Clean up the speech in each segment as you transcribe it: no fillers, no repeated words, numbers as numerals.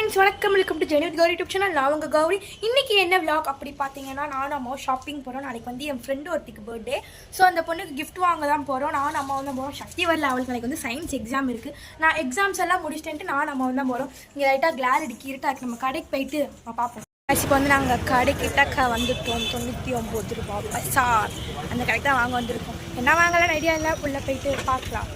Friends, வணக்கம். Welcome to Jeni with Gowri YouTube channel. நான் உங்கள் கௌரி. இன்றைக்கி என்ன விளாக் அப்படி பார்த்தீங்கன்னா, நானும் அம்மாவும் ஷாப்பிங் போகிறோம். நாளைக்கு வந்து என் ஃப்ரெண்டு ஒருத்திக்கு பர்த்டே. ஸோ அந்த பொண்ணுக்கு கிஃப்ட் வாங்க தான் போகிறோம். நானும் அம்மாவும் தான் போகிறோம். சக்தி வரல, அவளுக்கு நாளைக்கு வந்து சயின்ஸ் எக்ஸாம் இருக்குது. நான் எக்ஸாம்ஸ் எல்லாம் முடிச்சுட்டு நானும் அம்மாவும் தான் போகிறோம். இங்கே லைட்டாக கிளாரிட்டி இருட்டாக நம்ம கடைக்கு போயிட்டு பார்ப்போம். இப்போ வந்து நாங்கள் கடைக்கிட்டக்க வந்துட்டோம். 99 ரூபா பசார் அந்த கடைக்கு தான் வாங்க வந்திருக்கோம். என்ன வாங்கலாம் ஐடியா இல்லை, உள்ளே போயிட்டு பார்க்கலாம்.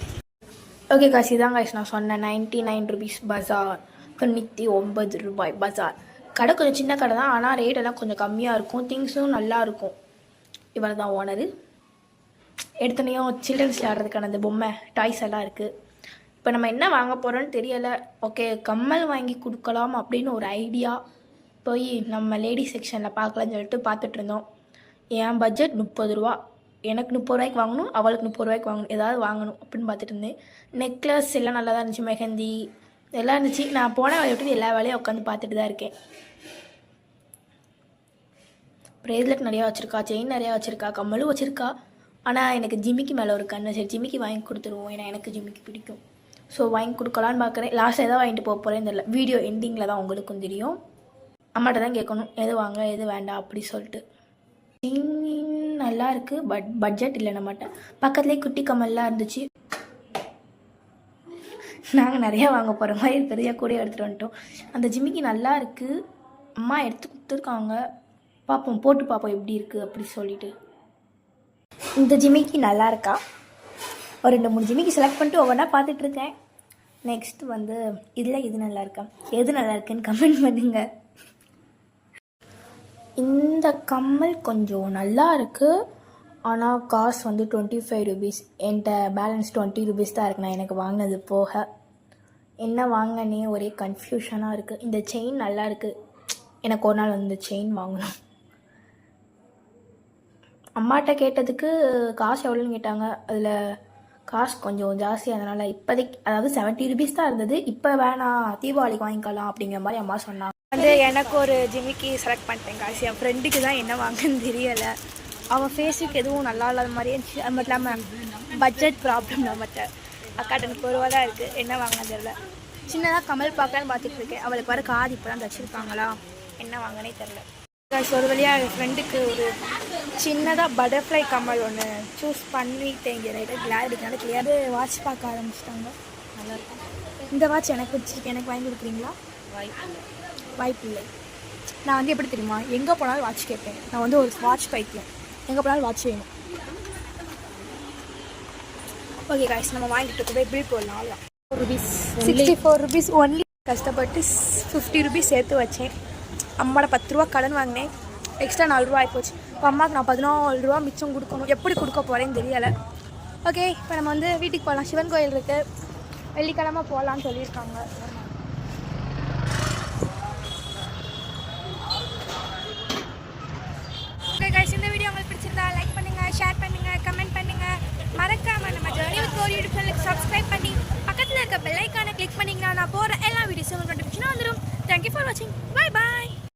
ஓகே காசி தான் காய்ச்சி நான் சொன்னேன். 99 rupees பஜார், 99 ரூபாய் பஜார். கடை கொஞ்சம் சின்ன கடை தான், ஆனால் ரேட்டெல்லாம் கொஞ்சம் கம்மியாக இருக்கும். திங்ஸும் நல்லா இருக்கும். இவர் தான் ஓனரு. எடுத்தனையும் சில்ட்ரன்ஸ் விளையாடுறதுக்கான அந்த பொம்மை டாய்ஸ் எல்லாம் இருக்குது. இப்போ நம்ம என்ன வாங்க போகிறோன்னு தெரியலை. ஓகே, கம்மல் வாங்கி கொடுக்கலாம் அப்படின்னு ஒரு ஐடியா. போய் நம்ம லேடி செக்ஷனில் பார்க்கலான்னு சொல்லிட்டு பார்த்துட்டு இருந்தோம். என் பட்ஜெட் 30 ரூபா. எனக்கு 30 ரூபாய்க்கு வாங்கணும், அவளுக்கு 30 ரூபாய்க்கு வாங்கணும். ஏதாவது வாங்கணும் அப்படின்னு பார்த்துட்டு இருந்தேன். நெக்லஸ் எல்லாம் நல்லா தான் இருந்துச்சு, மெஹந்தி எல்லாம் இருந்துச்சு. நான் போன வேலையை விட்டு எல்லா வேலையும் உட்காந்து பார்த்துட்டு தான் இருக்கேன். ப்ரேஸ்லெட் நிறையா வச்சுருக்கா, செயின் நிறையா வச்சுருக்கா, கம்மலும் வச்சுருக்கா. ஆனால் எனக்கு ஜிமிக்கி மேலே ஒரு கண்ணு. சரி, ஜிமிக்கி வாங்கி கொடுத்துருவோம், ஏன்னா எனக்கு ஜிமிக்கி பிடிக்கும். ஸோ வாங்கி கொடுக்கலான்னு பார்க்குறேன். லாஸ்ட்டாக எதாவது வாங்கிட்டு போக போகிறேன்னு தெரியல. வீடியோ எண்டிங்கில் தான் உங்களுக்கும் தெரியும். அம்மாட்ட தான் கேட்கணும் எது வாங்க எது வேண்டாம் அப்படி சொல்லிட்டு. நல்லா இருக்குது, பட்ஜெட் இல்லை நம்மகிட்ட. பக்கத்துலேயே குட்டி கம்மல்லாம் இருந்துச்சு. நாங்கள் நிறையா வாங்க போகிற மாதிரி பெரிய கூட எடுத்துகிட்டு வந்துட்டோம். அந்த ஜிமிக்கி நல்லா இருக்குது, அம்மா எடுத்து கொடுத்துருக்காங்க. பார்ப்போம், போட்டு பார்ப்போம் எப்படி இருக்குது அப்படி சொல்லிட்டு. இந்த ஜிமிக்கி நல்லா இருக்கா? ஒரு 2-3 ஜிமிக்கி செலக்ட் பண்ணிட்டு ஒவ்வொன்றா பார்த்துட்ருக்கேன். நெக்ஸ்ட் வந்து இதில் எது நல்லா இருக்கா, எது நல்லா இருக்குன்னு கமெண்ட் பண்ணுங்கள். இந்த கம்மல் கொஞ்சம் நல்லா இருக்குது, ஆனால் காசு வந்து 25 rupees. என்கிட்ட பேலன்ஸ் 20 rupees தான் இருக்கு. நான் எனக்கு வாங்கினது போக என்ன வாங்கினே ஒரே கன்ஃபியூஷனாக இருக்குது. இந்த செயின் நல்லா இருக்குது. எனக்கு ஒரு நாள் வந்து இந்த செயின் வாங்கணும். அம்மாட்ட கேட்டதுக்கு காசு எவ்வளோன்னு கேட்டாங்க. அதில் காசு கொஞ்சம் ஜாஸ்தி. அதனால் இப்போதைக்கு அதாவது 70 rupees தான் இருந்தது. இப்போ வேணாம், தீபாவளிக்கு வாங்கிக்கலாம் அப்படிங்கிற மாதிரி அம்மா சொன்னாங்க. வந்து எனக்கு ஒரு ஜிமிக்கி செலக்ட் பண்ணிட்டேன் காசு. என் ஃப்ரெண்டுக்கு தான் என்ன வாங்கன்னு தெரியலை. அவன் ஃபேஸுக்கு எதுவும் நல்லா இல்லாத மாதிரியே இருந்துச்சு. அது மட்டும் இல்லாமல் பட்ஜெட் ப்ராப்ளம் நம்மகிட்ட. அக்காட்ட 30 ரூபா தான் இருக்குது, என்ன வாங்கினது தெரியல. சின்னதாக கமல் பார்க்கலான்னு பார்த்துட்டு இருக்கேன். அவளுக்கு வர காது இப்போ தான் தச்சுருக்காங்களா, என்ன வாங்கினே தெரில. ஒரு வழியாக என் ஃப்ரெண்டுக்கு ஒரு சின்னதாக பட்டர்ஃப்ளை கமல் ஒன்று சூஸ் பண்ணிட்டேன். இங்கே ரைட்டாக கிளாரிட்டினால கிளியர் வாட்ச் பார்க்க ஆரம்பிச்சிட்டாங்க. நல்லாயிருக்கும். இந்த வாட்ச் எனக்கு பிடிச்சிருக்கு, எனக்கு வாங்கி கொடுக்குறீங்களா? வாய்ப்பு இல்லை. நான் வந்து எப்படி தெரியுமா, எங்கே போனாலும் வாட்ச் கேட்பேன். நான் வந்து ஒரு வாட்ச் பைத்தியம். எங்கே போனாலும் வாட்ச் வேணும். ஓகே காய்ஸ், நம்ம வாங்கிட்டு போய் பில் போடலாம். அவ்வளோதான். 64 rupees ஒன்லி. கஷ்டப்பட்டு 50 rupees சேர்த்து வச்சேன். அம்மாவோட 10 ரூபா கடன் வாங்கினேன். எக்ஸ்ட்ரா 4 ரூபா ஆகிப்போச்சு. இப்போ அம்மாவுக்கு நான் 14 ரூபா மிச்சம் கொடுக்கணும். எப்படி கொடுக்க போகிறேன்னு தெரியலை. ஓகே, இப்போ நம்ம வந்து வீட்டுக்கு போகலாம். சிவன் கோயில் இருக்குது, வெள்ளிக்கிழமை போகலான்னு சொல்லியிருக்காங்க. இந்த வீடியோ உங்களுக்கு பிடிச்சிருந்தா லைக் பண்ணுங்க, ஷேர் பண்ணுங்க, கமெண்ட் பண்ணுங்க. மறக்காம நம்ம ஜெர்னி வித் கௌரி யூடியூப் சேனலுக்கு சப்ஸ்கிரைப் பண்ணி பக்கத்தில் இருக்க பெல் ஐக்கானை கிளிக் பண்ணிங்கன்னா நான் போகிற எல்லா வீடியோஸும் உங்களுக்கு நோட்டிஃபிகேஷன் வந்துடும். தேங்க்யூ ஃபார் வாட்சிங். Bye bye.